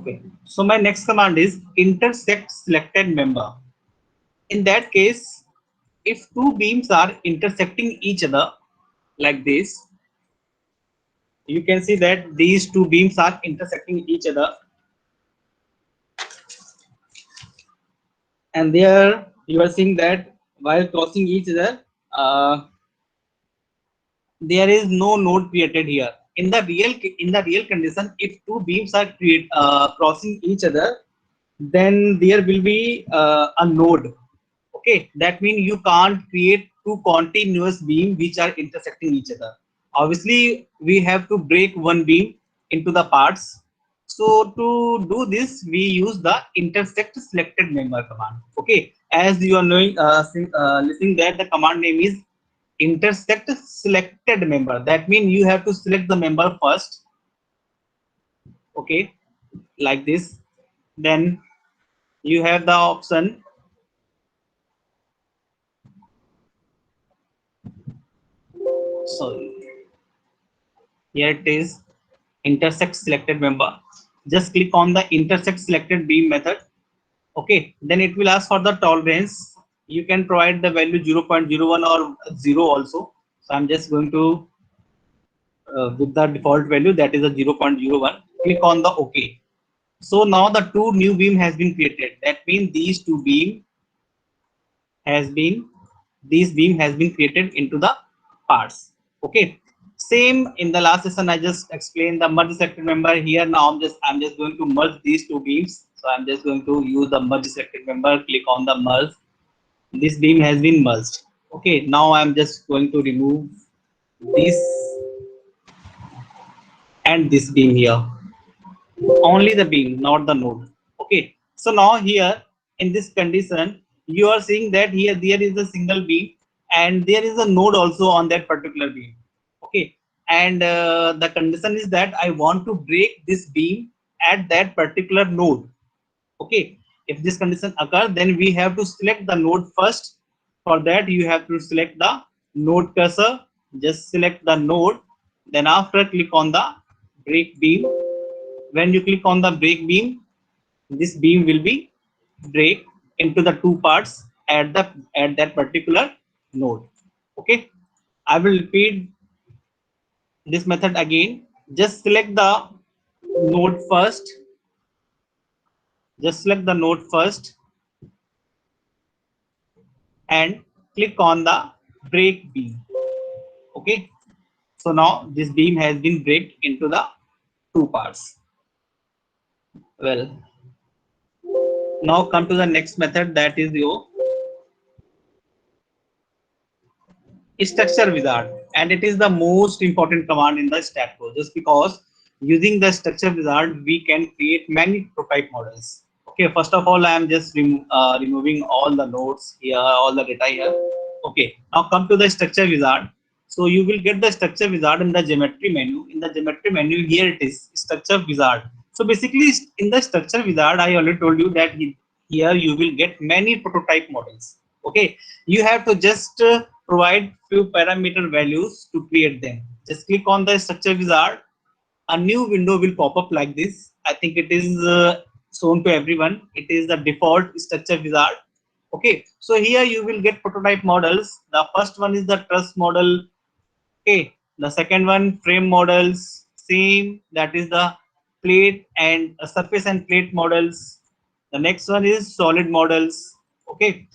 Okay. So my next command is intersect selected member. In that case, if two beams are intersecting each other like this, you can see that these two beams are intersecting each other, and there you are seeing that while crossing each other, uh, there is no node created here. In the real condition, if two beams are crossing each other, then there will be a node. Okay, that means you can't create two continuous beam which are intersecting each other. Obviously we have to break one beam into the parts. So to do this, we use the intersect selected member command. Okay, as you are knowing, listening that the command name is intersect selected member. That means you have to select the member first. Okay, like this. Then you have the option. Sorry, here it is, intersect selected member. Just click on the intersect selected beam method. Okay, then it will ask for the tolerance. You can provide the value 0.01 or 0 also. So I'm just going to with the default value, that is a 0.01. Click on the OK. So now the two new beam has been created. That means has been these beam has been created into the parts. Okay, same in the last session I just explained the merge selected member. Here now I'm just going to merge these two beams. So I'm just going to use the merge selected member. Click on the merge. This beam has been merged. Okay, now I'm just going to remove this and this beam here. Only the beam, not the node. Okay, so now here in this condition, you are seeing that here there is a single beam and there is a node also on that particular beam. Okay, and the condition is that I want to break this beam at that particular node. Okay, if this condition occurs, then we have to select the node first. For that you have to select the node cursor. Just select the node, then after click on the break beam. When you click on the break beam, this beam will be break into the two parts at that particular node. Okay, I will repeat this method again. Just select the node first. Just select the node first and click on the break beam. Okay, so now this beam has been break into the two parts. Well, now come to the next method, that is your structure wizard, and it is the most important command in the Statco, just because using the structure wizard we can create many prototype models. Okay, first of all I am just removing all the nodes here, all the data here. Okay, now come to the structure wizard. So you will get the structure wizard in the geometry menu. In the geometry menu, here it is structure wizard. So basically in the structure wizard I already told you that here you will get many prototype models. Okay, you have to just provide few parameter values to create them. Just click on the structure wizard. A new window will pop up like this. I think it is shown to everyone. It is the default structure wizard. Okay, so here you will get prototype models. The first one is the truss model. Okay, the second one frame models, same, that is the plate and surface and plate models. The next one is solid models. Okay,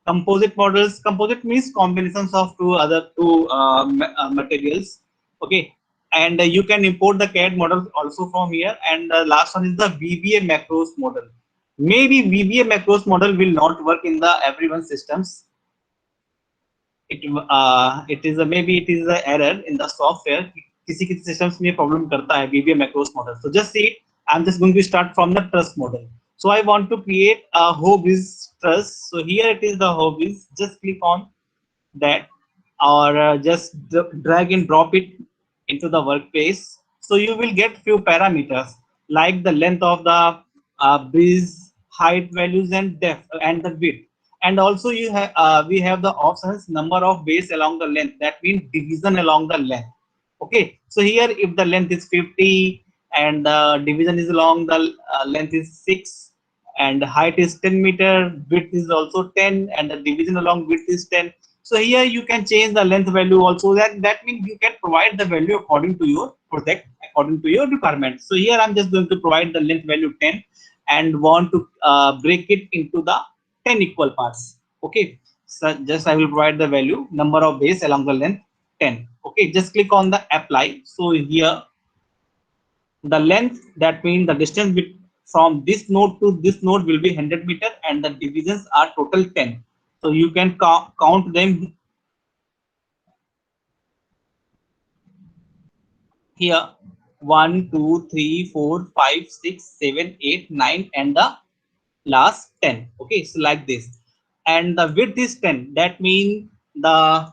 composite models. Composite means combinations of two materials. Okay, and you can import the CAD models also from here. And the last one is the VBA macros model. Maybe VBA macros model will not work in the everyone systems. It is a maybe it is a error in the software. किसी किसी systems में problem करता है VBA macros model. So just see it. I'm just going to start from the truss model. So I want to create a hobbies truss. So here it is the hobbies. Just click on that, or just drag and drop it into the workspace. So you will get few parameters like the length of the bridge, height values, and depth and the width. And also you have we have the options number of base along the length. That means division along the length. Okay, so here if the length is 50, and the division is along the length is 6, and height is 10 meter, width is also 10, and the division along width is 10. So here you can change the length value also. That means you can provide the value according to your project, according to your requirement. So here I'm just going to provide the length value 10 and want to break it into the 10 equal parts. Okay, so just I will provide the value number of base along the length 10. Okay, just click on the apply. So here the length, that means the distance from this node to this node will be 100 meter, and the divisions are total 10. So you can count them here: 1 2 3 4 5 6 7 8 9 and the last 10. Okay, so like this, and the width is 10. That means the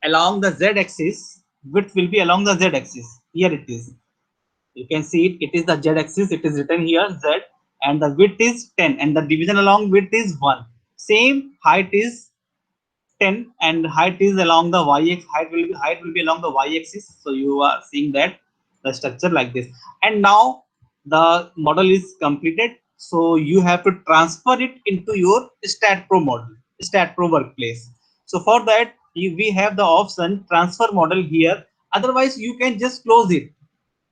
along the z axis, width will be along the z axis. Here it is, you can see it, it is the z axis, it is written here z, and the width is 10 and the division along width is 1. Same height is 10 and height is along the y-axis, height will be along the y-axis. So you are seeing that the structure like this, and now the model is completed. So you have to transfer it into your StatPro model, StatPro workplace. So for that we have the option transfer model here. Otherwise you can just close it.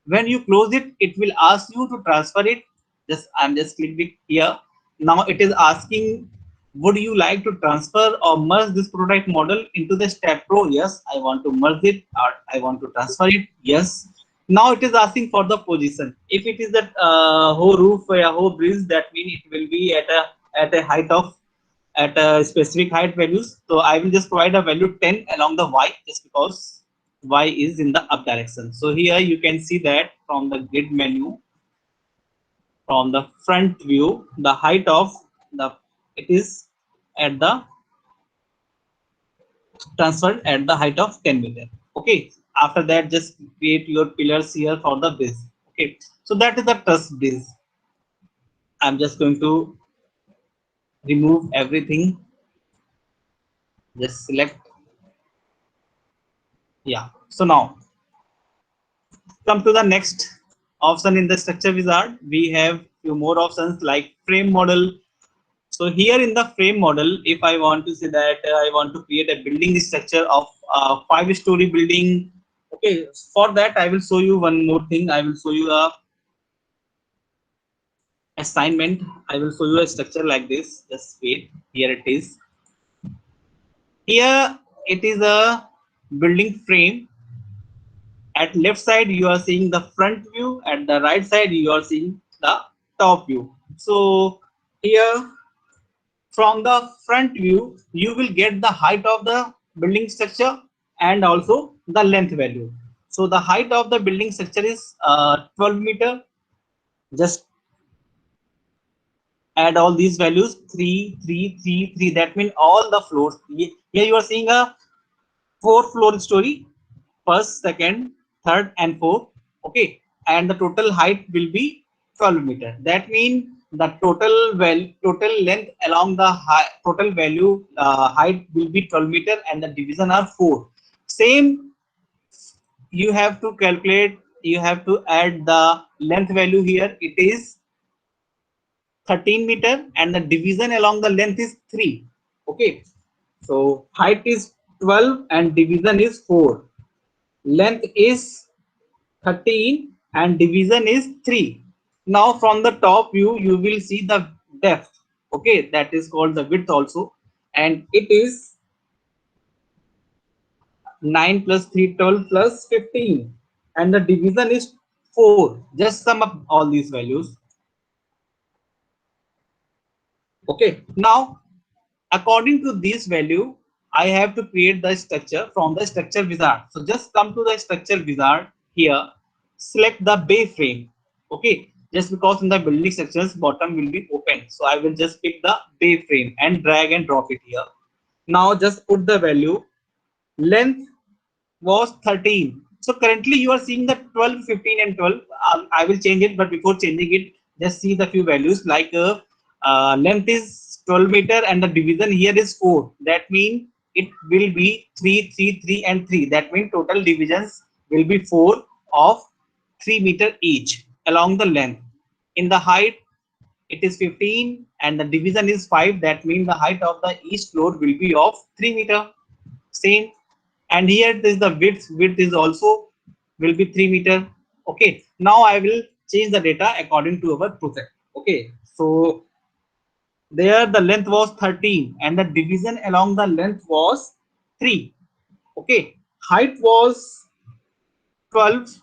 When you close it, it will ask you to transfer it. Just I'm just clicked it here. Now it is asking, would you like to transfer or merge this prototype model into the StatPro? Yes, I want to merge it, or I want to transfer it. Yes. Now it is asking for the position. If it is that whole roof or a whole bridge, that means it will be at a height of at a specific height values. So I will just provide a value 10 along the y, just because y is in the up direction. So here you can see that from the grid menu, from the front view, the height of the, it is at the transferred at the height of 10 meter. Okay, after that just create your pillars here for the base. Okay, so that is the truss base. I'm just going to remove everything, just select. Yeah, so now come to the next option in the structure wizard. We have few more options like frame model. So here in the frame model, if I want to say that I want to create a building structure of 5-story building. Okay, for that I will show you one more thing. I will show you a assignment. I will show you a structure like this. Just wait. Here it is. Here it is a building frame. At left side you are seeing the front view, at the right side you are seeing the top view. So here from the front view you will get the height of the building structure and also the length value. So the height of the building structure is 12 meter. Just add all these values, 3 3 3 3. That means all the floors. Here you are seeing a 4-floor story, first, second, third, and fourth. Okay, and the total height will be 12 meter. That means the total length along the total value height will be 12 meter, and the division are 4. Same, you have to calculate. You have to add the length value here. It is 13 meter, and the division along the length is 3. Okay, so height is 12 and division is 4. Length is 13 and division is 3. Now from the top view you will see the depth. Okay, that is called the width also, and it is 9 plus 3 12 plus 15, and the division is 4. Just sum up all these values. Okay, now according to this value I have to create the structure from the structure wizard. So just come to the structure wizard here, select the bay frame. Okay, just because in the building sections bottom will be open, so I will just pick the bay frame and drag and drop it here. Now just put the value. Length was 13. So currently you are seeing the 12 15 and 12. I will change it, but before changing it, just see the few values like length is 12 meter and the division here is 4. That means it will be 3 3 3 and 3. That means total divisions will be 4 of 3 meter each. along the length. In the height, it is 15 and the division is 5. That means the height of the each floor will be of 3 meter. Same. And here it is the width. Width is also will be 3 meter. Okay. Now I will change the data according to our project. Okay. So there the length was 13 and the division along the length was 3. Okay. Height was 12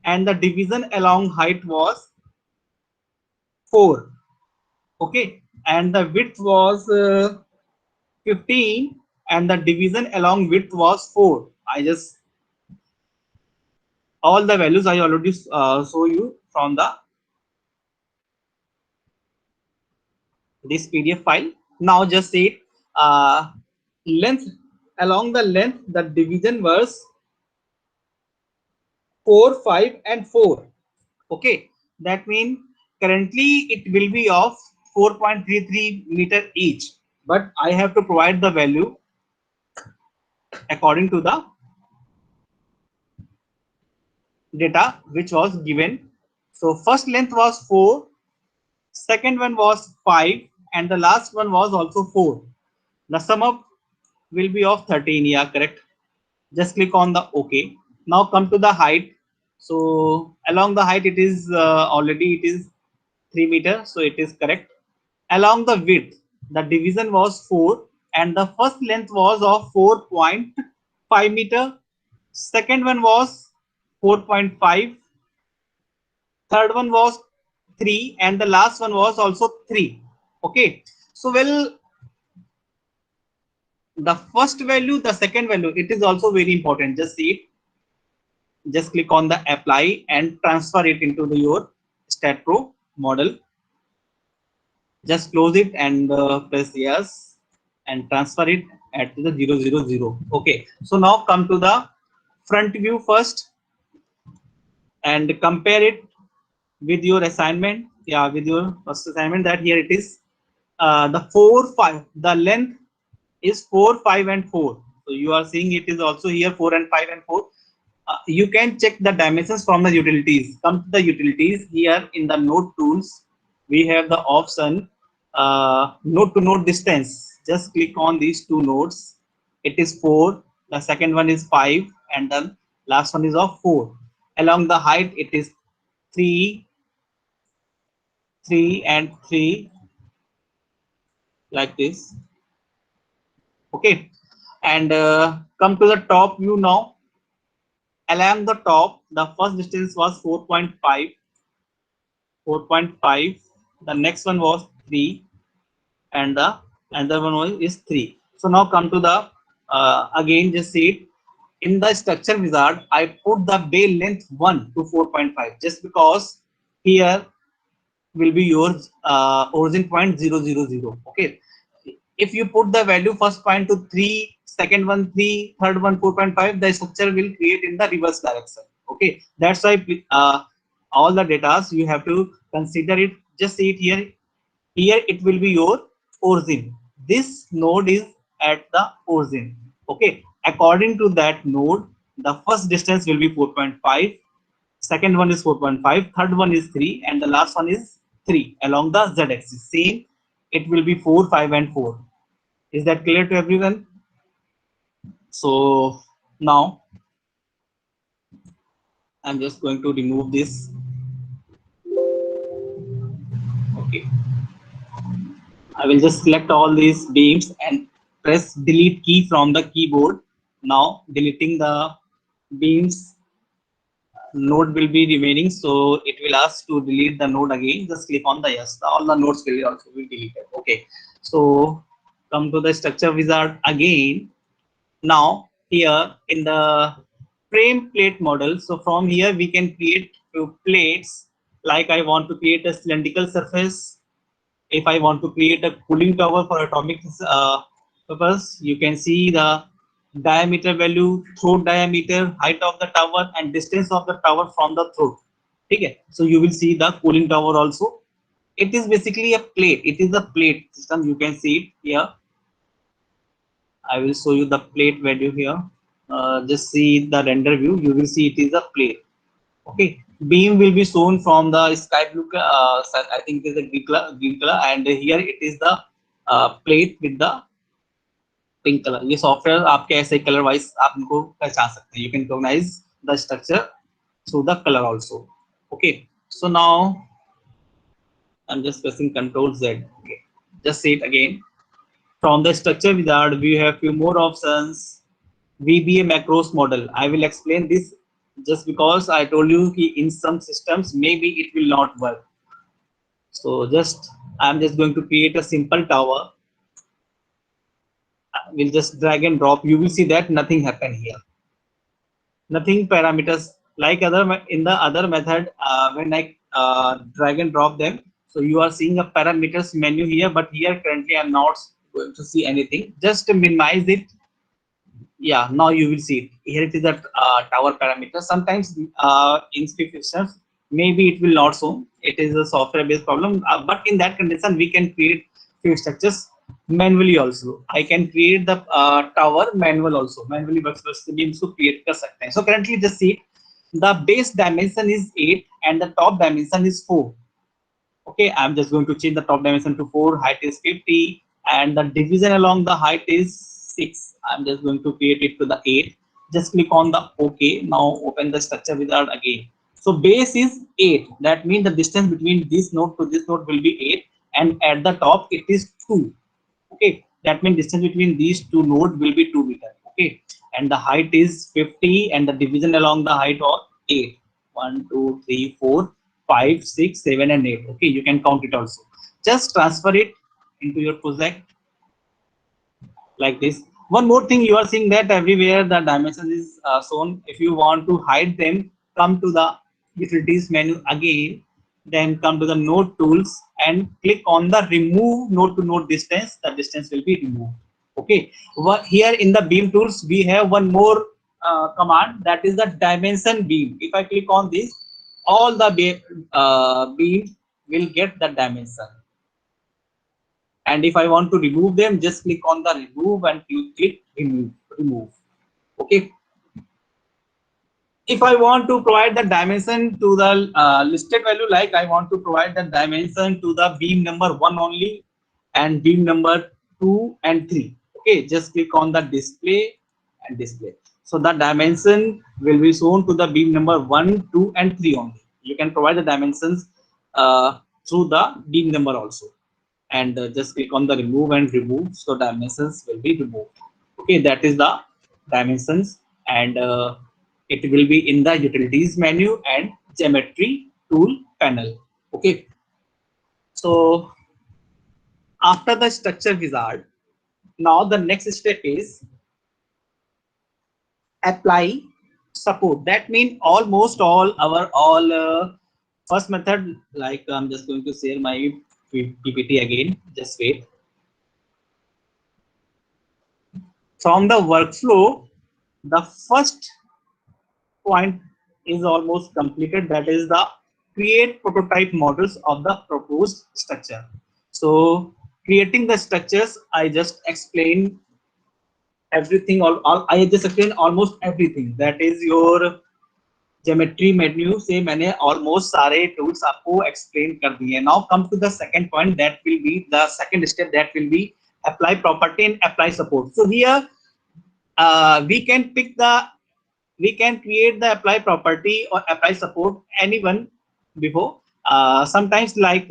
and the division along height was 4. Okay, and the width was 15 and the division along width was 4. I just all the values I already show you from the this PDF file. Now just say length along the length the division was 4, 5 and 4. Okay, that means currently it will be of 4.33 meter each, but I have to provide the value according to the data which was given. So first length was 4, second one was 5 and the last one was also 4. The sum up will be of 13. Yeah, correct. Just click on the OK. Now come to the height. So along the height it is already it is 3 meter, so it is correct. Along the width the division was 4 and the first length was of 4.5 meter, second one was 4.5, third one was 3 and the last one was also 3. Okay, so well, the first value, the second value, it is also very important. Just see it, just click on the apply and transfer it into the your StatPro model. Just close it and press yes and transfer it at the 000. Okay, so now come to the front view first and compare it with your assignment. Yeah, with your first assignment, that here it is the 4 5, the length is 4 5 and 4. So you are seeing it is also here 4 and 5 and 4. You can check the dimensions from the utilities. Come to the utilities. Here in the node tools we have the option node to node distance. Just click on these two nodes. It is 4, the second one is 5 and the last one is of 4. Along the height it is 3 3 and 3, like this. Okay, and come to the top view now. Along the top the first distance was 4.5, the next one was 3 and the another one was is 3. So now come to the again just see it in the structure wizard. I put the bay length 1 to 4.5 just because here will be yours origin point 000. Okay, if you put the value first point to 3, second one 3, third one 4.5, the structure will create in the reverse direction. Okay, that's why all the data you have to consider it. Just see it here. Here it will be your origin. This node is at the origin. Okay, according to that node, the first distance will be 4.5, second one is 4.5, third one is 3 and the last one is 3 along the z axis. Same, it will be 4 5 and 4. Is that clear to everyone? So now I'm just going to remove this. Okay, I will just select all these beams and press delete key from the keyboard. Now deleting the beams, node will be remaining, so it will ask to delete the node again. Just click on the yes. All the nodes will also be deleted. Okay, so come to the structure wizard again. Now here in the frame plate model, so from here we can create few plates. Like I want to create a cylindrical surface. If I want to create a cooling tower for atomic purpose, you can see the diameter value, throat diameter, height of the tower and distance of the tower from the throat. Okay, so you will see the cooling tower also. It is basically a plate. It is a plate system. You can see it here. I will show you the plate value here. Just see the render view. You will see it is a plate. Okay, Beam will be shown from the sky blue, I think it is the green color, and here it is the plate with the pink colour. ये software आपके ऐसे colour wise आप इनको पहचान सकते हैं. You can recognise the structure through the colour also. Okay, so now I am just pressing control Z. Okay, just say it again. From the structure wizard we have few more options. VBA macros model, I will explain this just because I told you ki in some systems maybe it will not work. So just I'm just going to create a simple tower. We'll just drag and drop. You will see that nothing happen here. Nothing parameters like other in the other method when I drag and drop them. So you are seeing a parameters menu here, but here currently I'm not going to see anything. Just minimize it. Yeah, now you will see it. Here it is that tower parameter. Sometimes in script systems, maybe it will not show. It is a software based problem, but in that condition we can create few structures manually also. I can create the tower manual also. Manually works भी इसको create कर सकते हैं. So currently just see the base dimension is 8 and the top dimension is 4. Okay, I'm just going to change the top dimension to 4, height is 50, and the division along the height is 6. I'm just going to create it to the 8. Just click on the OK. Now open the structure wizard again. So base is 8. That means the distance between this node to this node will be 8, and at the top it is 2. Okay, that means distance between these two nodes will be 2 meters. Okay, and the height is 50, and the division along the height of 8. 1, 2, 3, 4, 5, 6, 7, and 8. Okay, you can count it also. Just transfer it into your project like this. One more thing, you are seeing that everywhere the dimensions is shown. If you want to hide them, come to the utilities menu again, then come to the node tools and click on the remove node to node distance. The distance will be removed. Okay, here in the beam tools we have one more command, that is the dimension beam. If I click on this, all the beam will get the dimension. And if I want to remove them, just click on the remove and click remove. Okay. If I want to provide the dimension to the listed value, like I want to provide the dimension to the beam number 1 only and beam number 2 and 3. Okay, just click on the display and display. So the dimension will be shown to the beam number 1, 2, and 3 only. You can provide the dimensions through the beam number also. And just click on the remove and remove, so dimensions will be removed. Okay, that is the dimensions, and it will be in the utilities menu and geometry tool panel. Okay, so after the structure wizard, now the next step is apply support. That means almost all first method, like I'm just going to share my PPT again, just wait. From the workflow, the first point is almost completed, that is the create prototype models of the proposed structure. So creating the structures, I just explained everything, I just explained almost everything. That is your geometry menu से मैंने almost सारे tools आपको explain कर दिए. Now come to the second point, that will be the second step, that will be apply property and apply support. So here we can create the apply property or apply support anyone before. Sometimes like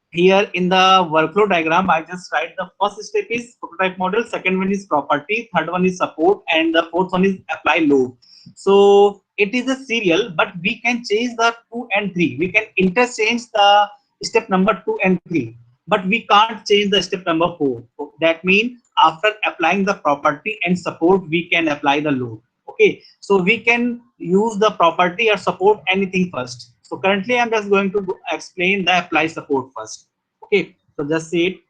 here in the workflow diagram, I just write the first step is prototype model, second one is property, third one is support, and the fourth one is apply load. So it is a serial, but we can change the 2 and 3. We can interchange the step number 2 and 3, but we can't change the step number 4. That means after applying the property and support, we can apply the load. Okay, so we can use the property or support anything first. So currently I'm just going to explain the apply support first. Okay, so just say it.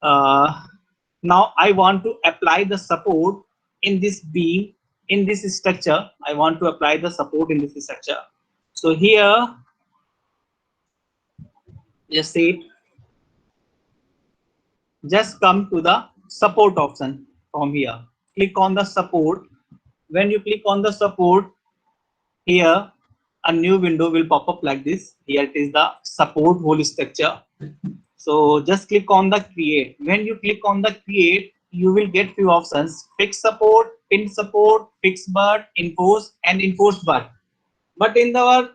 Now I want to apply the support in this beam, in this structure. I want to apply the support in this structure. So here, just say it. Just come to the support option from here. Click on the support. When you click on the support here, a new window will pop up like this. Here it is the support whole structure. So just click on the create. When you click on the create, you will get few options: fixed support, pinned support, fixed but, enforce, and enforced but. But in our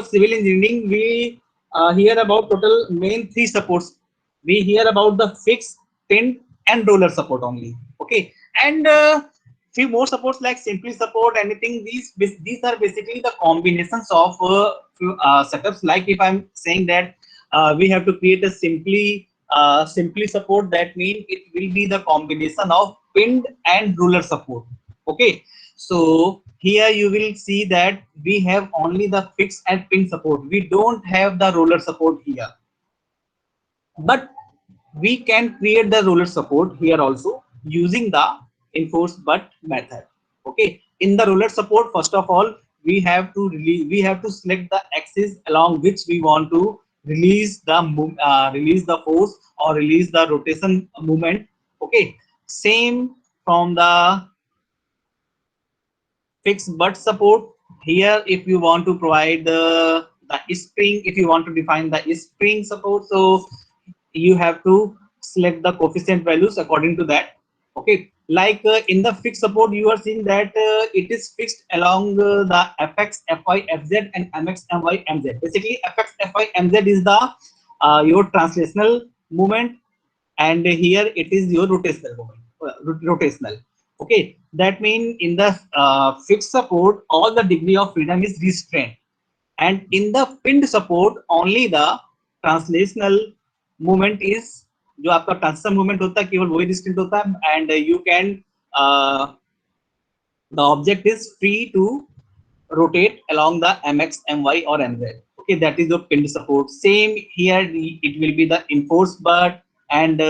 civil engineering, we hear about total main three supports. We hear about the fixed, pinned, and roller support only. Okay, and few more supports like simply support, anything. These are basically the combinations of setups. Like if I'm saying that we have to create a simply support, that means it will be the combination of pinned and roller support. Okay, so here you will see that we have only the fixed and pin support. We don't have the roller support here, but we can create the roller support here also using the enforce but method. Okay, in the roller support, first of all, we have to select the axis along which we want to release the force or release the rotation movement. Okay, same from the fixed butt support. Here if you want to provide the spring, if you want to define the spring support, so you have to select the coefficient values according to that. Okay, like in the fixed support, you are seeing that it is fixed along the fx fy fz and mx my mz. Basically fx fy mz is the your translational movement, and here it is your rotational movement, rotational. Okay, that means in the fixed support, all the degree of freedom is restrained, and in the pinned support, only the translational movement is, जो आपका translation movement होता है केवल वही distinct होता है, and you can the object is free to rotate along the mx my or mz. Okay, that is your pinned support. Same here, it will be the enforced but and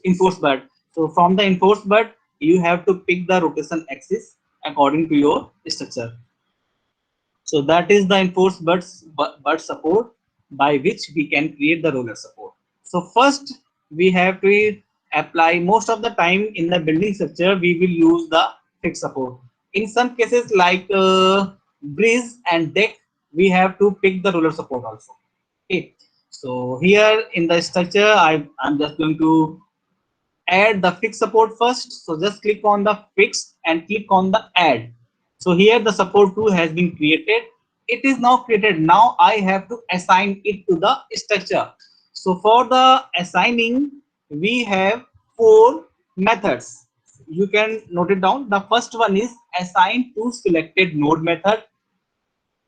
enforced but. So from the enforced but, you have to pick the rotation axis according to your structure. So that is the enforced but support by which we can create the roller support. So first we have to apply, most of the time in the building structure we will use the fixed support. In some cases like bridge and deck, we have to pick the roller support also. Okay, so here in the structure I'm just going to add the fixed support first. So just click on the fixed and click on the add. So here the support 2 has been created. It is now created. Now I have to assign it to the structure. So for the assigning, we have 4 methods. You can note it down. The first one is assign to selected node method.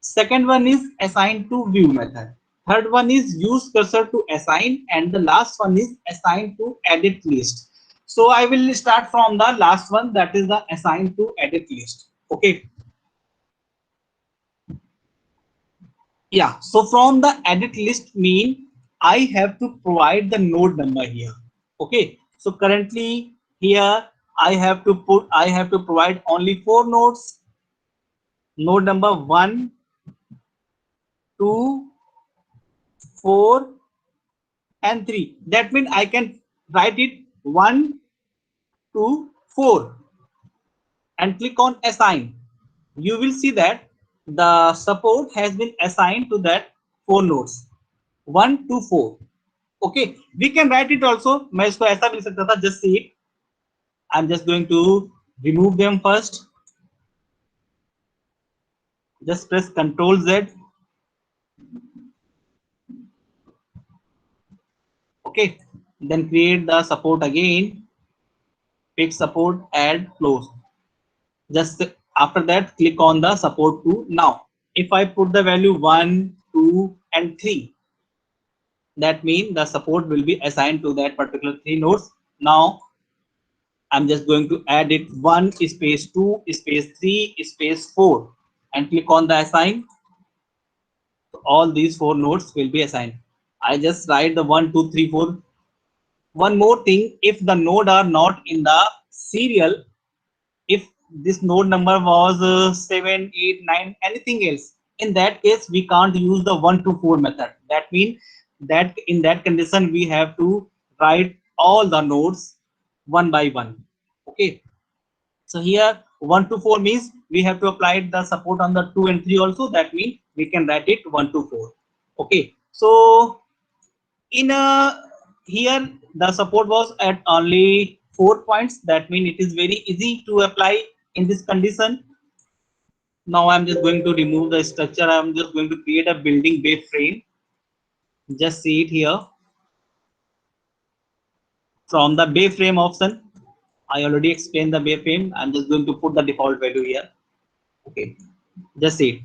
Second one is assign to view method. Third one is use cursor to assign, and the last one is assign to edit list. So I will start from the last one, that is the assign to edit list. Okay. Yeah. So from the edit list mean I have to provide the node number here. Okay. So currently here I have to provide only 4 nodes. Node number 1, 2, 4, and 3. That means I can write it 1, 2, 4 and click on assign. You will see that the support has been assigned to that 4 nodes, 1 to 4. Okay, we can write it also. मैं इसको ऐसा भी लिख सकता था, just see it. I'm just going to remove them first. Just press Ctrl Z. Okay, then create the support again. Pick support, add, close. Just after that, click on the support 2. Now, if I put the value 1, 2, and 3, that means the support will be assigned to that particular 3 nodes. Now, I'm just going to add it 1 space 2 space 3 space 4 and click on the assign. So all these 4 nodes will be assigned. I just write the 1, 2, 3, 4. One more thing, if the node are not in the serial, if this node number was 7, 8, 9, anything else, in that case we can't use the 1 to 4 method. That means that in that condition we have to write all the nodes one by one. Okay, so here 1 to 4 means we have to apply the support on the 2 and 3 also. That means we can write it 1 to 4. Okay, so in a here the support was at only 4 points. That means it is very easy to apply in this condition. Now I'm just going to remove the structure. I'm just going to create a building bay frame. Just see it here. From the bay frame option, I already explained the bay frame. I'm just going to put the default value here. Okay, just see it.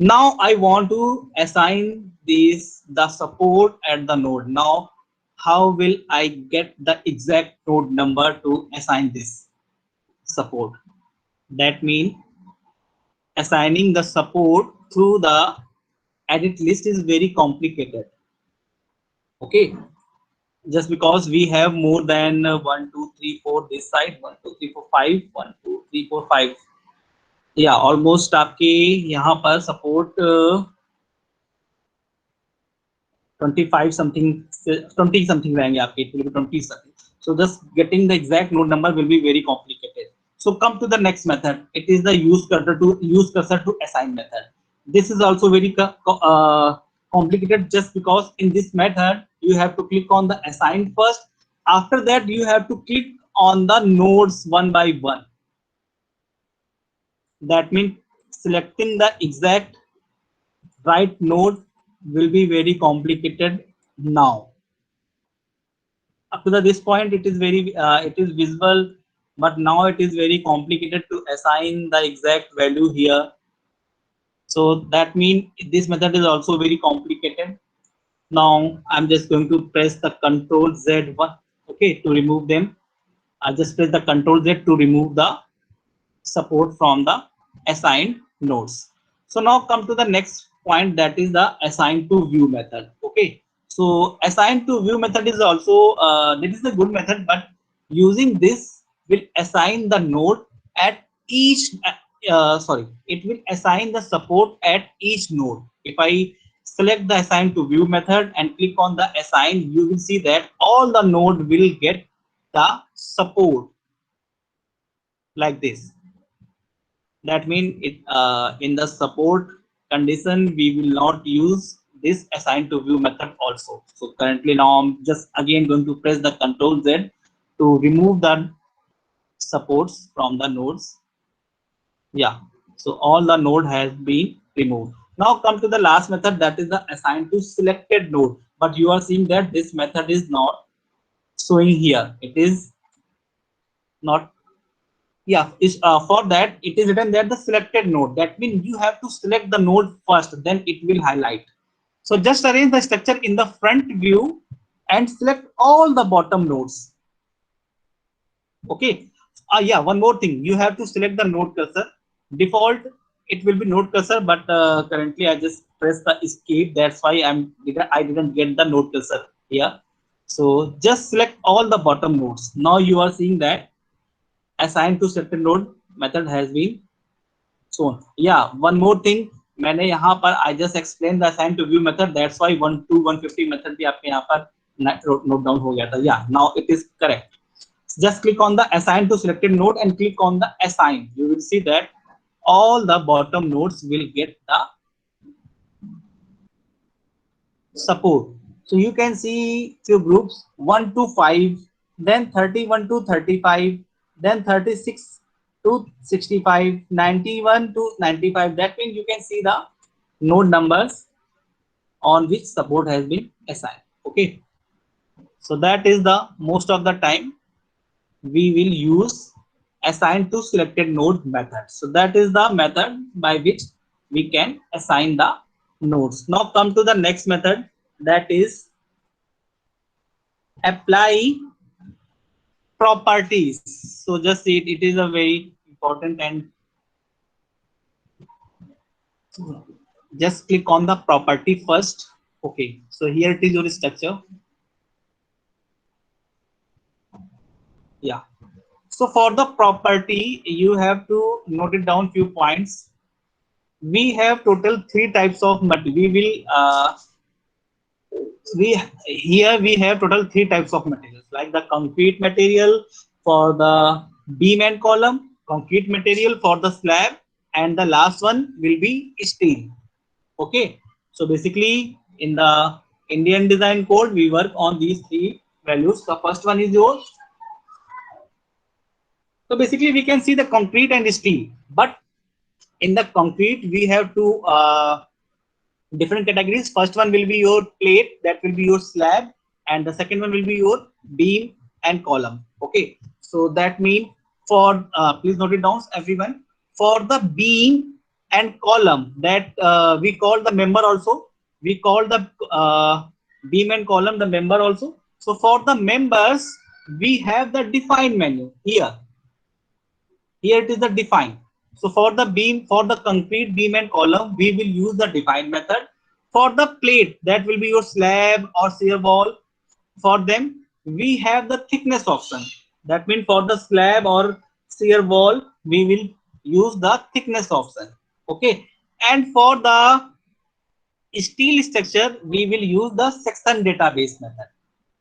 Now I want to assign this the support at the node. Now how will I get the exact node number to assign this support? That means assigning the support through the edit list is very complicated. Okay, just because we have more than 1 2 3 4 this side, 1 2 3 4 5, 1 2 3 4 5, या almost आपके यहाँ पर support 25 something, 20 something रहेंगे आपके, it will be 20 something. So just getting the exact node number will be very complicated. So come to the next method. It is the use cursor to assign method. This is also very complicated, just because in this method you have to click on the assign first. After that you have to click on the nodes one by one. That means selecting the exact right node will be very complicated now. Up to this point it is very it is visible, but now it is very complicated to assign the exact value here. So that means this method is also very complicated. Now I'm just going to press the Control Z1, okay, to remove them. I just press the Control Z to remove the support from the assigned nodes. So now come to the next point, that is the assign to view method. Okay, so assign to view method is also this is a good method, but using this will assign the node at each it will assign the support at each node. If I select the assign to view method and click on the assign, you will see that all the node will get the support like this. That means it in the support condition we will not use this assign to view method also. So currently now I'm just again going to press the Control Z to remove the supports from the nodes. Yeah, so all the node has been removed. Now come to the last method, that is the assign to selected node. But you are seeing that this method is not showing here. It is not. Yeah, is for that it is written that the selected node. That means you have to select the node first, then it will highlight. So just arrange the structure in the front view and select all the bottom nodes. Okay. Yeah, one more thing, you have to select the node cursor. Default it will be node cursor, but currently I just pressed the escape. That's why I didn't get the node cursor here. So just select all the bottom nodes. Now you are seeing that assign to selected node method has been shown. Yeah, one more thing, मैंने यहाँ पर I just explained the assign to view method. That's why 1 to 150 method भी आपके यहाँ पर note down हो गया था. Yeah, now it is correct. Just click on the assign to selected node and click on the assign. You will see that all the bottom nodes will get the support. So you can see few groups 1 to 5, then 31 to 35, then 36 to 65, 91 to 95. That means you can see the node numbers on which support has been assigned. Okay, so that is the most of the time we will use assign to selected node method. So that is the method by which we can assign the nodes. Now come to the next method, that is apply properties. So just see it is a very important, and just click on the property first. Okay, so here it is your structure. Yeah, so for the property you have to note it down few points. We have total 3 types of material. We have total 3 types of materials, like the concrete material, for the beam and column, concrete material for the slab, and the last one will be steel. Okay, so basically in the Indian design code we work on these three values. The first one is yours. So basically we can see the concrete and steel, but in the concrete we have two different categories. First one will be your plate, that will be your slab, and the second one will be your beam and column. Okay, so that means for please note it down everyone. For the beam and column, that we call the member also, we call the beam and column the member also. So for the members we have the define menu here. Here it is the define. So for the beam, for the concrete beam and column, we will use the define method. For the plate, that will be your slab or shear wall. For them, we have the thickness option. That means for the slab or shear wall, we will use the thickness option. Okay. And for the steel structure, we will use the section database method.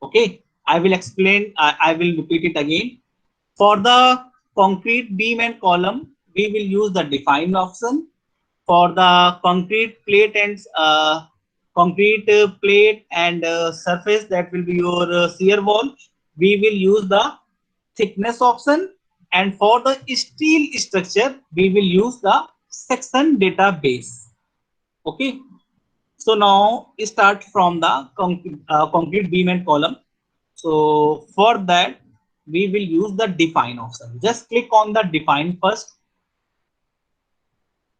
Okay. I will explain, I will repeat it again. For the concrete beam and column, we will use the define option. For the concrete plate and surface, that will be your shear wall, we will use the thickness option. And for the steel structure, we will use the section database. Okay. So now start from the concrete beam and column. So for that, we will use the define option. Just click on the define first.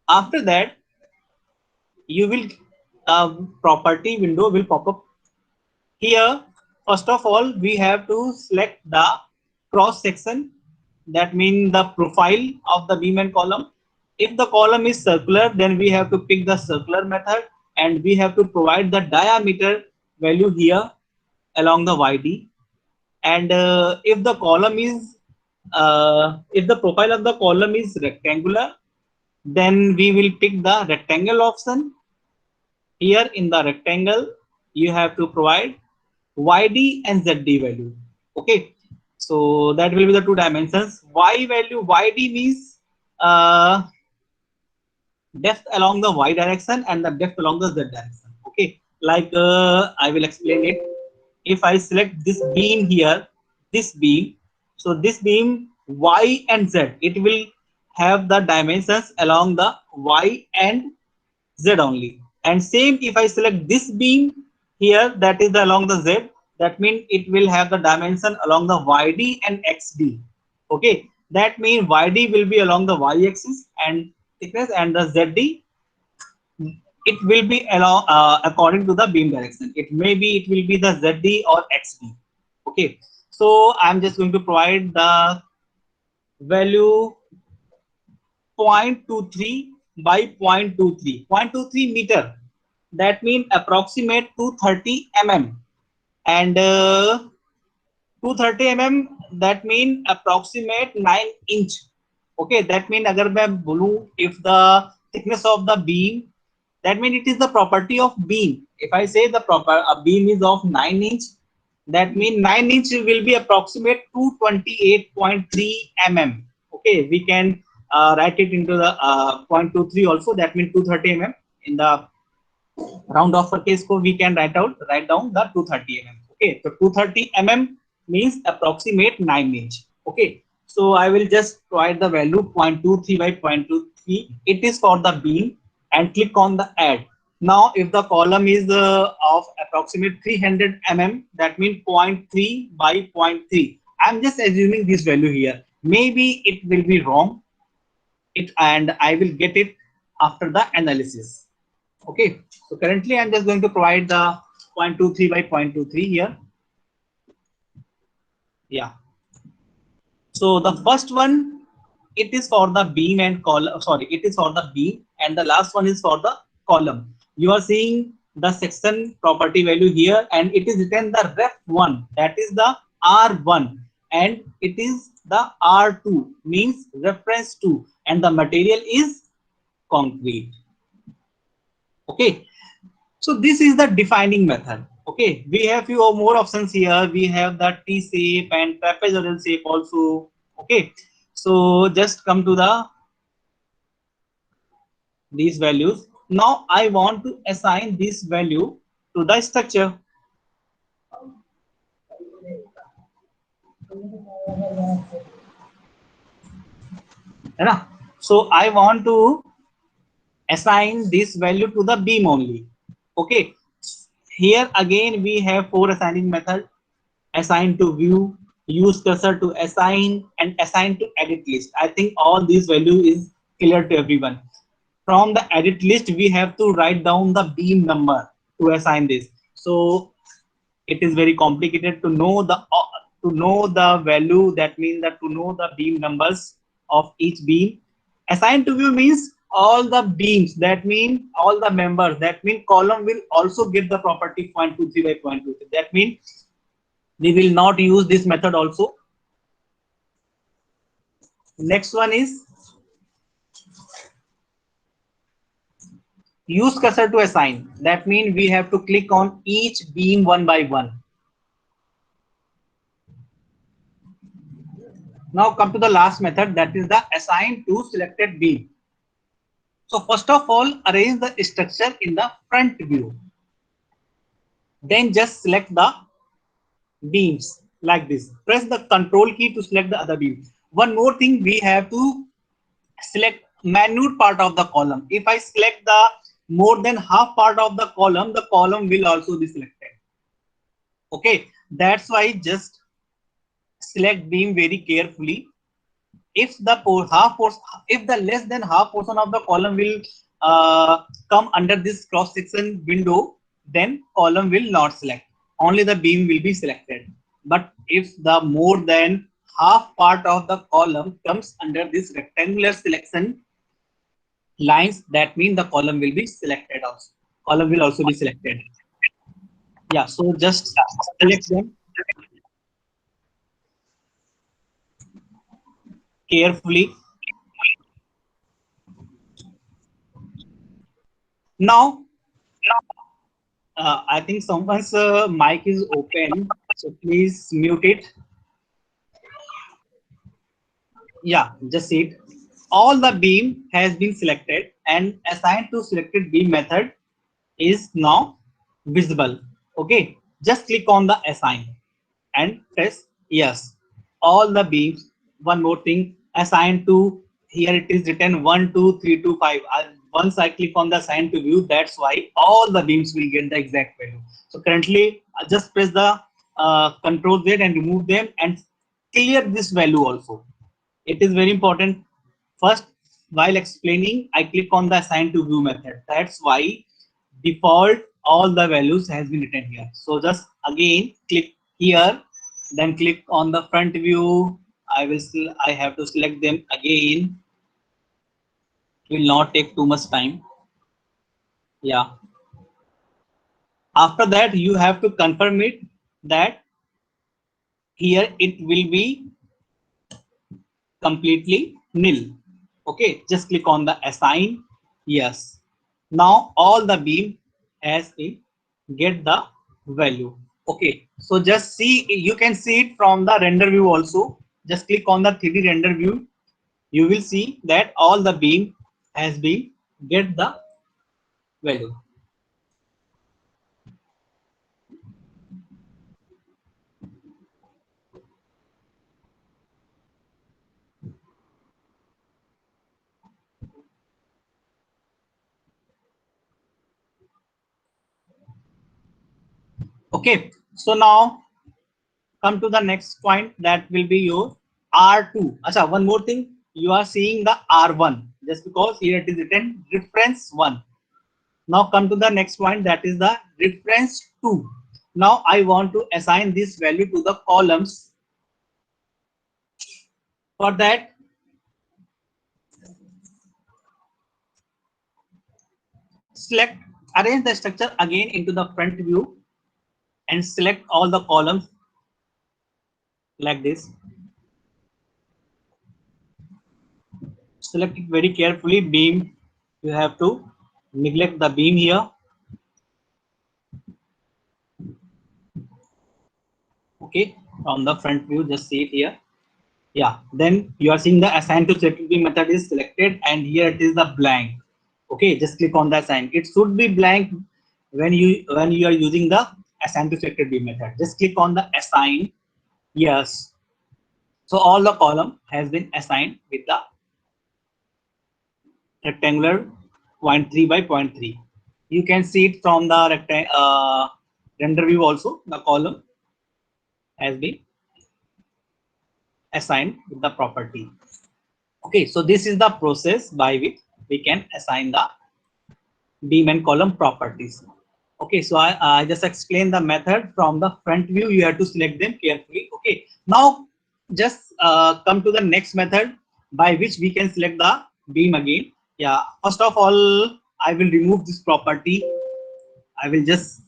After that, you will property window will pop up. Here, first of all, we have to select the cross section. That means the profile of the beam and column. If the column is circular, then we have to pick the circular method, and we have to provide the diameter value here along the YD. And if the column is if the profile of the column is rectangular, then we will pick the rectangle option. Here in the rectangle, you have to provide YD and ZD value. Okay, so that will be the two dimensions. Y value, YD means depth along the Y direction and the depth along the Z direction. Okay, like I will explain it. If I select this beam here, this beam, so this beam Y and Z, it will have the dimensions along the Y and Z only. And same if I select this beam here, that is along the Z, that means it will have the dimension along the YD and XD. Okay, that means YD will be along the Y axis and thickness, and the ZD, it will be along according to the beam direction. It may be, it will be the ZD or XD. Okay, so I'm just going to provide the value 0.23 by 0.23. 0.23 meter. That means approximate 230 mm. And 230 mm, that means approximate 9 inch. Okay, that means agar main bolu, if the thickness of the beam, that means it is the property of beam. If I say the proper beam is of 9 inch, that means 9 inch will be approximate 228.3 mm. Okay, we can write it into the 0.23 also. That means 230 mm. In the round offer case ko we can write down the 230 mm. Okay, so 230 mm means approximate 9 inch. Okay, so I will just provide the value 0.23 by 0.23. It is for the beam, and click on the add. Now if the column is of approximate 300 mm, that means 0.3 by 0.3. I'm just assuming this value here. Maybe it will be wrong, and I will get it after the analysis. Okay, so currently I'm just going to provide the 0.23 by 0.23 here. Yeah. So the first one, it is for the beam and column. Sorry, it is for the beam, and the last one is for the column. You are seeing the section property value here, and it is written the ref1, that is the R1, and it is the R2, means reference to, and the material is concrete. Okay, so this is the defining method. Okay, we have few more options here. We have the T shape and trapezoidal shape also. Okay, So just come to the these values. Now I want to assign this value to the structure. है ना? So I want to assign this value to the beam only. Okay. Here again we have 4 assigning method: assign to view, use cursor to assign, and assign to edit list. I think all these value is clear to everyone. From the edit list, we have to write down the beam number to assign this. So it is very complicated to know the value. That means that to know the beam numbers of each beam. Assign to view means all the beams, that means all the members, that means column will also get the property 0.23 by 0.23. That means we will not use this method also. Next one is use cursor to assign. That means we have to click on each beam one by one. Now come to the last method, that is the assign to selected beam. So first of all, arrange the structure in the front view. Then just select the beams like this. Press the control key to select the other beam. One more thing, we have to select minute part of the column. If I select the more than half part of the column will also be selected. Okay, that's why just select beam very carefully. If the half portion, if the less than half portion of the column will come under this cross section window, then column will not select, only the beam will be selected. But if the more than half part of the column comes under this rectangular selection lines, that means the column will be selected also. Column will also be selected. Yeah, so just select them carefully. Now, I think someone's mic is open, so please mute it. Yeah, just see it. All the beam has been selected and assigned to selected beam method is now visible. Okay, just click on the assign and press yes. All the beams. One more thing, assigned to, here it is written 1 2 3 2 5. Once I click on the assign to view, that's why all the beams will get the exact value. So currently I just press the control Z and remove them and clear this value also. It is very important. First, while explaining, I click on the assign to view method. That's why default all the values has been written here. So just again click here, then click on the front view. I have to select them again. It will not take too much time. Yeah. After that, you have to confirm it that here it will be completely nil. Okay, just click on the assign. Yes. Now all the beam has been get the value. Okay, so just see, you can see it from the render view also. Just click on the 3D render view. You will see that all the beam has been get the value. Okay, so now come to the next point, that will be your R2. Acha, one more thing, you are seeing the R1 just because here it is written reference 1. Now come to the next point, that is the reference 2. Now I want to assign this value to the columns. For that, select, arrange the structure again into the front view and select all the columns like this. Select it very carefully. Beam, you have to neglect the beam here. Okay, from the front view, just see it here. Yeah, then you are seeing the assign to selected beam method is selected, and here it is the blank. Okay, just click on the assign. It should be blank when you are using the assign to selected beam method. Just click on the assign. Yes. So all the column has been assigned with the rectangular 0.3 by 0.3. You can see it from the render view also. The column has been assigned with the property. Okay, so this is the process by which we can assign the beam and column properties. Okay, so I just explained the method from the front view. You have to select them carefully. Okay, now just come to the next method by which we can select the beam again. Yeah, first of all, I will remove this property. I will just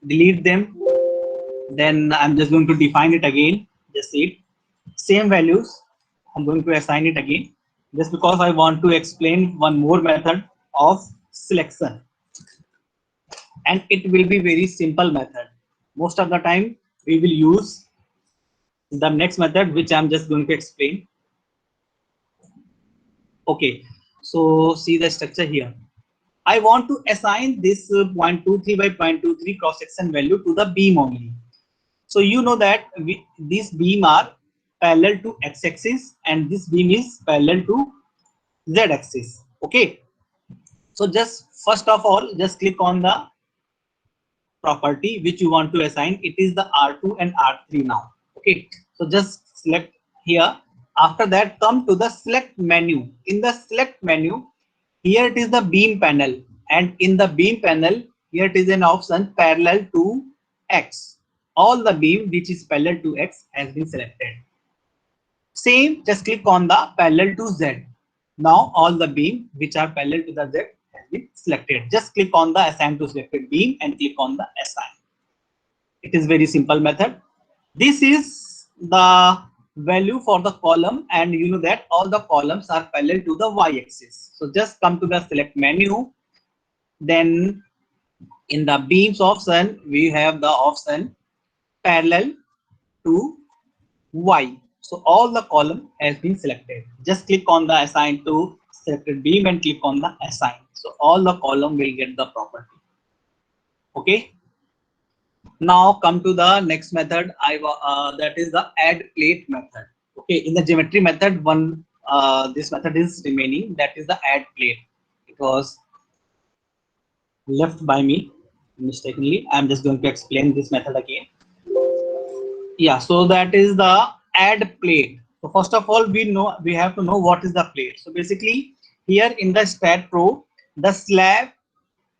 delete them. Then I'm just going to define it again. Just see it. Same values. I'm going to assign it again. Just because I want to explain one more method of selection. And it will be very simple method. Most of the time we will use the next method, which I'm just going to explain. Okay, so see the structure here. I want to assign this 0.23 by 0.23 cross section value to the beam only. So you know that these beam are parallel to x-axis and this beam is parallel to z-axis. Okay, so just first of all, just click on the property which you want to assign. It is the R2 and R3 now. Okay, so just select here. After that, come to the select menu. In the select menu, here it is the beam panel, and in the beam panel, here it is an option parallel to X. All the beam which is parallel to X has been selected. Same, just click on the parallel to Z. Now all the beam which are parallel to the Z has been selected. Just click on the assign to selected beam and click on the assign. It is very simple method. This is the value for the column, and you know that all the columns are parallel to the y-axis. So just come to the select menu. Then in the beams option, we have the option parallel to Y. So all the column has been selected. Just click on the assign to selected beam and click on the assign. So all the column will get the property. Okay. Now come to the next method. That is the add plate method. Okay. In the geometry method, this method is remaining. That is the add plate. It was left by me mistakenly. I'm just going to explain this method again. Yeah, so that is the add plate. So first of all, we have to know what is the plate. So basically here in the stat pro, the slab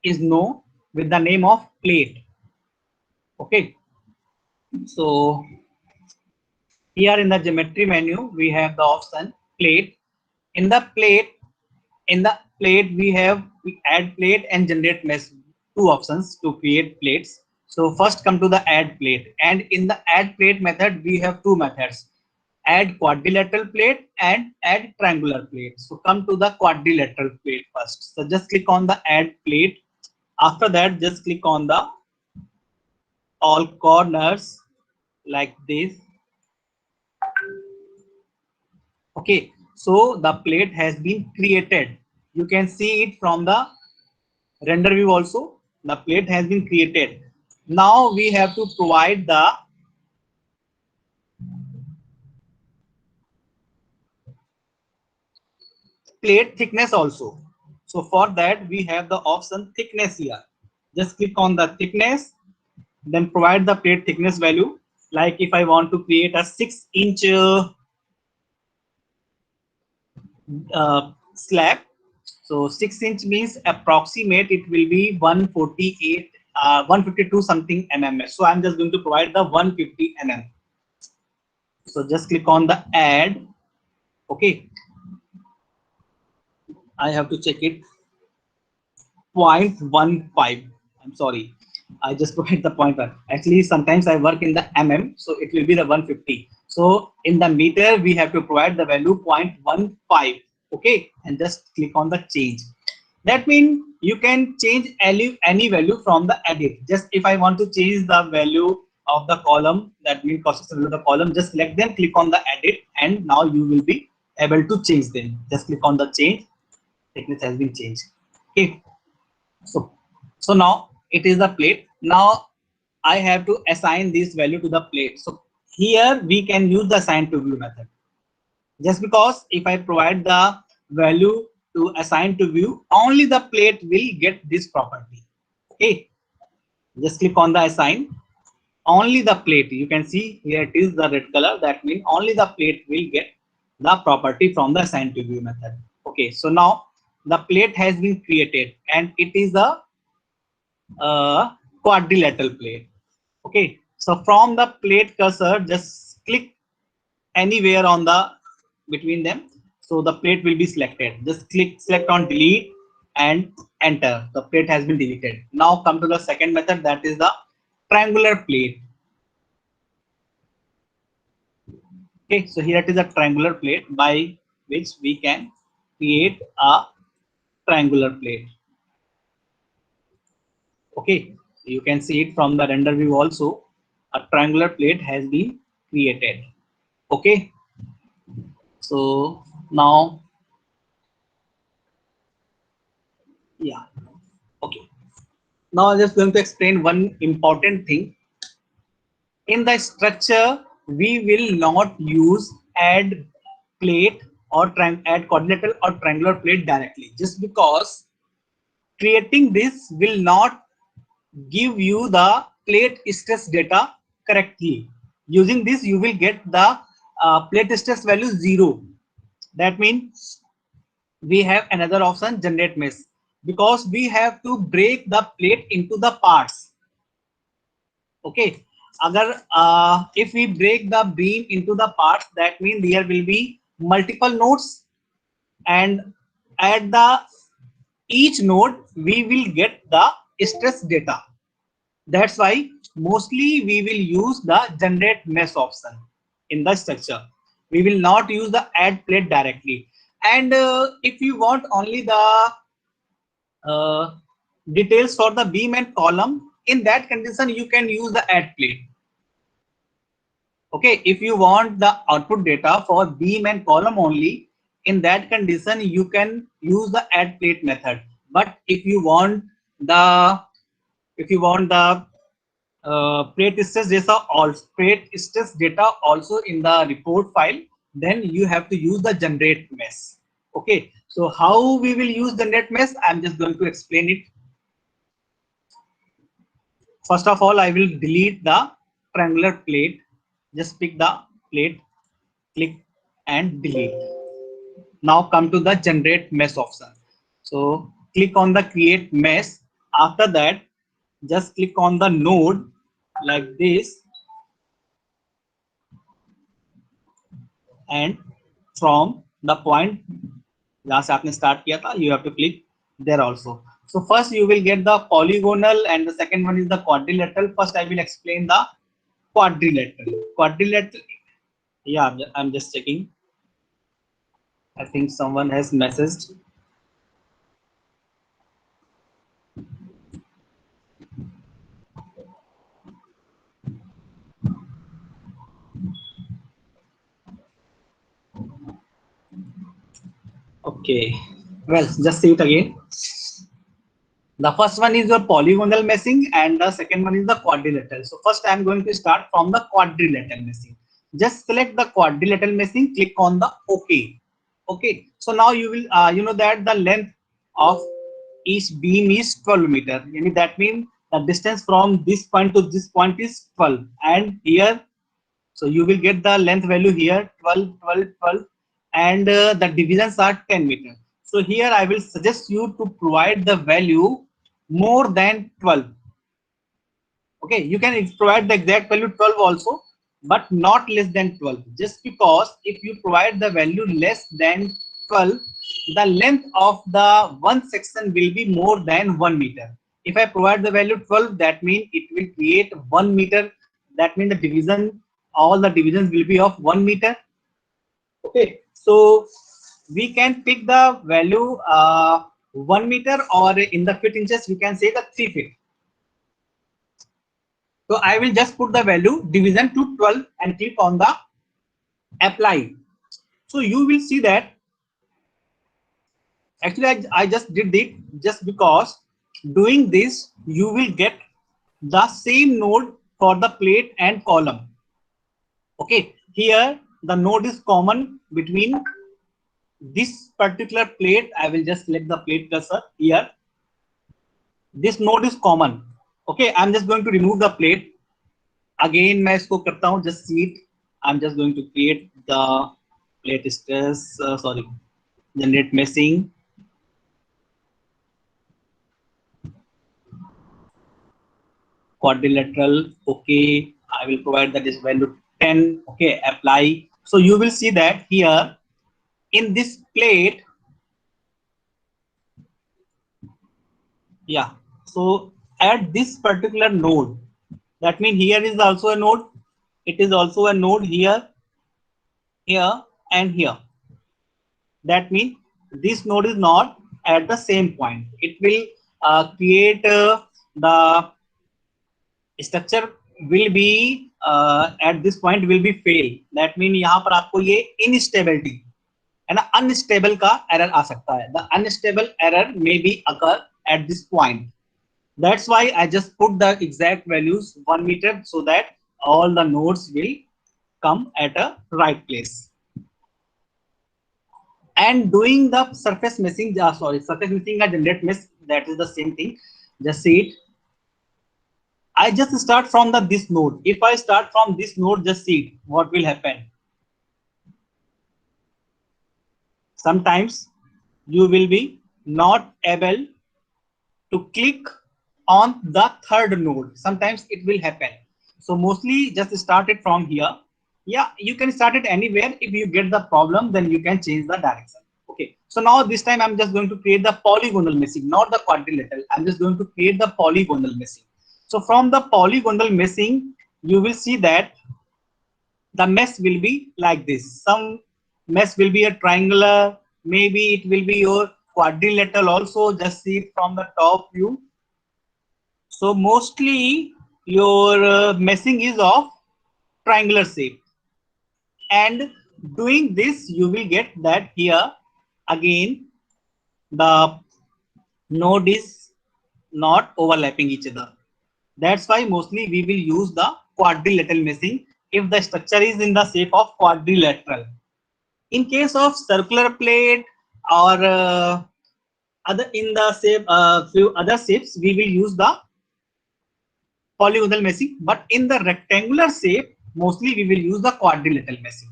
is known with the name of plate. Okay, so here in the geometry menu we have the option plate. In the plate we add plate and generate mesh, two options to create plates. So first come to the add plate, and in the add plate method we have two methods: add quadrilateral plate and add triangular plate. So come to the quadrilateral plate first. So just click on the add plate. After that, just click on the all corners like this. Okay, so the plate has been created. You can see it from the render view also. The plate has been created. Now we have to provide the plate thickness also. So for that we have the option thickness here. Just click on the thickness, then provide the plate thickness value. Like if I want to create a 6-inch slab, so 6-inch means approximate it will be 148 152 something mm. So I'm just going to provide the 150 mm. So just click on the add. Okay, I have to check it. 0.15. I'm sorry, I just provide the pointer. Actually, sometimes I work in the mm, so it will be the 150. So in the meter, we have to provide the value 0.15. Okay, and just click on the change. That means you can change any value from the edit. Just if I want to change the value of the column, that means cost of the column, just select them, click on the edit, and now you will be able to change them. Just click on the change, thickness has been changed. Okay, so now it is the plate. Now I have to assign this value to the plate. So here we can use the assign to view method. Just because if I provide the value to assign to view, only the plate will get this property. Okay, just click on the assign. Only the plate, you can see here it is the red color. That means only the plate will get the property from the assign to view method. Okay, so now the plate has been created and it is a quadrilateral plate. Okay, so from the plate cursor, just click anywhere on the between them. So the plate will be selected. Just select on delete and enter. The plate has been deleted. Now come to the second method, that is the triangular plate. Okay, so here it is a triangular plate by which we can create a triangular plate. Okay, you can see it from the render view also. A triangular plate has been created. Okay, so now, yeah, okay. Now I'm just going to explain one important thing. In the structure, we will not use add plate or add quadrilateral or triangular plate directly, just because creating this will not give you the plate stress data correctly. Using this, you will get the plate stress value 0. That means we have another option, generate mesh, because we have to break the plate into the parts. Okay, agar if we break the beam into the parts, that means there will be multiple nodes, and at the each node we will get the stress data. That's why mostly we will use the generate mesh option in the structure. We will not use the add plate directly. And if you want only the details for the beam and column, in that condition you can use the add plate. Okay, if you want the output data for beam and column only, in that condition you can use the add plate method. But if you want the plate stress data also in the report file, then you have to use the generate mesh. Okay, so how we will use generate mesh, I'm just going to explain it. First of all, I will delete the triangular plate. Just pick the plate, click and delete. Now come to the generate mesh option. So click on the create mesh. After that, just click on the node like this, and from the point जहाँ से आपने start किया था, you have to click there also. So first you will get the polygonal and the second one is the quadrilateral. First I will explain the quadrilateral. Quadrilateral, yeah, I'm just checking. I think someone has messaged. Okay, well, just see it again. The first one is your polygonal meshing and the second one is the quadrilateral. So first I am going to start from the quadrilateral meshing. Just select the quadrilateral meshing, click on the OK. Okay, so now you will you know that the length of each beam is 12 meter. That means the distance from this point to this point is 12, and here, so you will get the length value here 12, 12, 12, and the divisions are 10 meter. So here I will suggest you to provide the value more than 12. Okay, you can provide the exact value 12 also, but not less than 12. Just because if you provide the value less than 12, the length of the one section will be more than 1 meter. If I provide the value 12, that means it will create 1 meter. That means the division, all the divisions will be of 1 meter. Okay, so we can pick the value 1 meter, or in the feet inches we can say the 3 feet. So I will just put the value division to 12 and click on the apply. So you will see that actually I just did it just because doing this you will get the same node for the plate and column. Okay, here the node is common between this particular plate. I will just select the plate cursor here. This node is common. Okay, I'm just going to remove the plate. Again मैं इसको करता हूँ just see it. I'm just going to create the plate stress, sorry, generate meshing. Quadrilateral, okay, I will provide that is value 10. Okay, apply. So you will see that here in this plate, yeah, so at this particular node, that means here is also a node, it is also a node here, here and here. That means this node is not at the same point. It will create the structure will be at this point will be fail. That means यहाँ पर आपको ये instability है ना, unstable का error आ सकता है. The unstable error may be occur at this point. That's why I just put the exact values 1 meter so that all the nodes will come at a right place. And doing the surface meshing, surface meshing and generate mesh, that is the same thing. Just see it. I just start from this node. If I start from this node, just see it, what will happen. Sometimes you will be not able to click on the third node. Sometimes it will happen. So mostly just start it from here. Yeah, you can start it anywhere. If you get the problem, then you can change the direction. Okay, so now this time I'm just going to create the polygonal meshing, not the quadrilateral. I'm just going to create the polygonal meshing. So from the polygonal meshing, you will see that the mesh will be like this. Some mesh will be a triangular, maybe it will be your quadrilateral also. Just see it from the top view. So mostly your meshing is of triangular shape. And doing this, you will get that here again the node is not overlapping each other. That's why mostly we will use the quadrilateral meshing if the structure is in the shape of quadrilateral. In case of circular plate or other in the shape few other shapes, we will use the polygonal meshing, but in the rectangular shape, mostly we will use the quadrilateral meshing.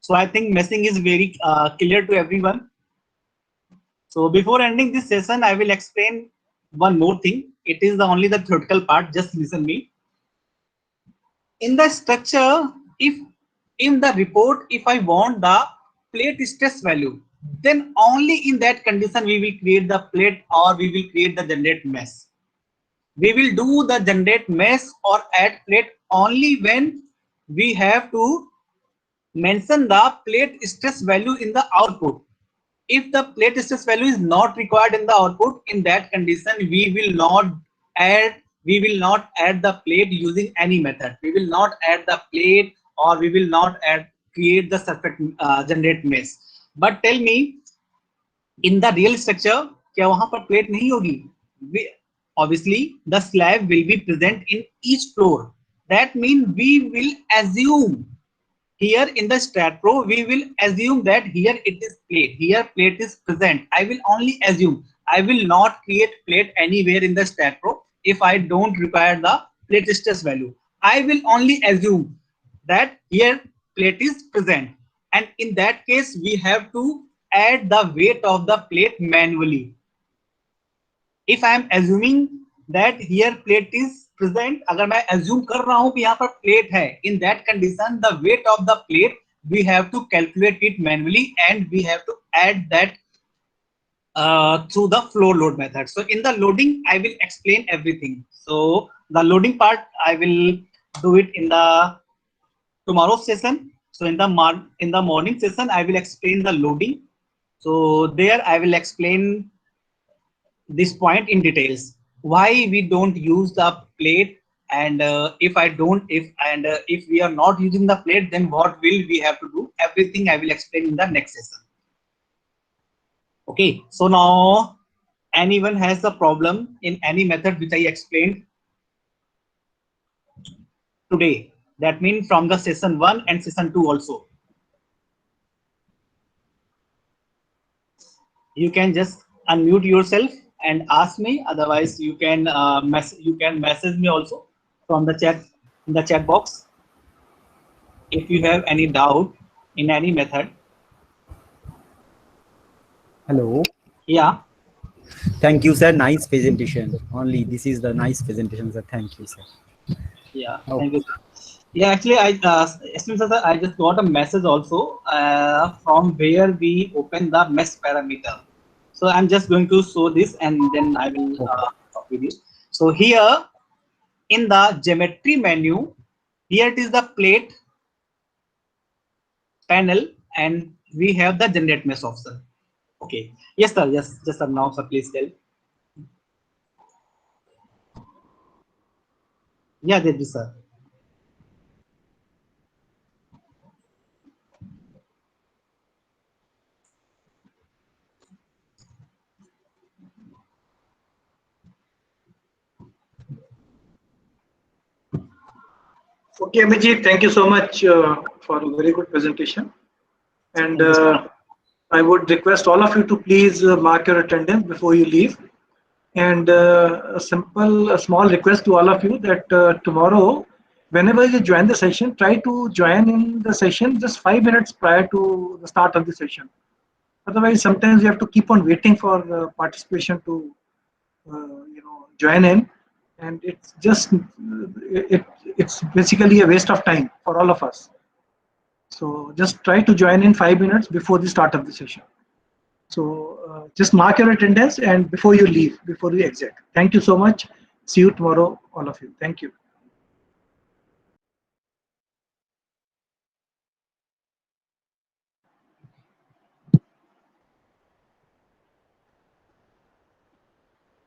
So I think meshing is very clear to everyone. So before ending this session, I will explain one more thing. It is the only the theoretical part. Just listen me. In the structure, if in the report, if I want the plate stress value, then only in that condition we will create the plate or we will create the generate mesh. We will do the generate mesh or add plate only when we have to mention the plate stress value in the output. If the plate stress value is not required in the output, in that condition we will not add the plate using any method. We will not add the plate or we will not create the surface generate mesh. But tell me, in the real structure क्या वहां पर plate नहीं होगी? Obviously the slab will be present in each floor. That means we will assume here in the StatPro, we will assume that here it is plate, here plate is present. I will only assume. I will not create plate anywhere in the StatPro if I don't require the plate stress value. I will only assume that here plate is present. And in that case, we have to add the weight of the plate manually. If I am assuming that here plate is present, अगर मैं assume कर रहा हूं कि यहाँ पर plate है, in that condition the weight of the plate we have to calculate it manually and we have to add that through the floor load method. So in the loading I will explain everything. So the loading part I will do it in the tomorrow's session. So in the morning session I will explain the loading. So there I will explain this point in details. Why we don't use the plate And if we are not using the plate, then what will we have to do? Everything I will explain in the next session. Okay, so now anyone has the problem in any method which I explained today? That means from the session 1 and session 2 also. You can just unmute yourself and ask me. Otherwise, you can message me also from the chat, in the chat box, if you have any doubt in any method. Hello. Yeah. Thank you, sir. Nice presentation. Only this is the nice presentation, sir. Thank you, sir. Yeah. Oh, Thank you. Yeah, actually, Ismail sir, I just got a message also from where we open the mesh parameter. So I'm just going to show this and then I will okay. talk with you. So here in the geometry menu, here it is the plate panel and we have the generate mesh option. Okay. Yes, sir. Yes, just now, sir. Please tell. Yeah, there is, sir. Okay, Amijit, thank you so much for a very good presentation. And Thank you, sir. I would request all of you to please mark your attendance before you leave. And a small request to all of you that tomorrow, whenever you join the session, try to join in the session just 5 minutes prior to the start of the session. Otherwise, sometimes you have to keep on waiting for participation to join in, and it's just it's basically a waste of time for all of us. So just try to join in 5 minutes before the start of the session. So just mark your attendance and before you leave, before you exit. Thank you so much. See you tomorrow, all of you. Thank you.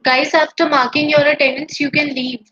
Guys, after marking your attendance, you can leave.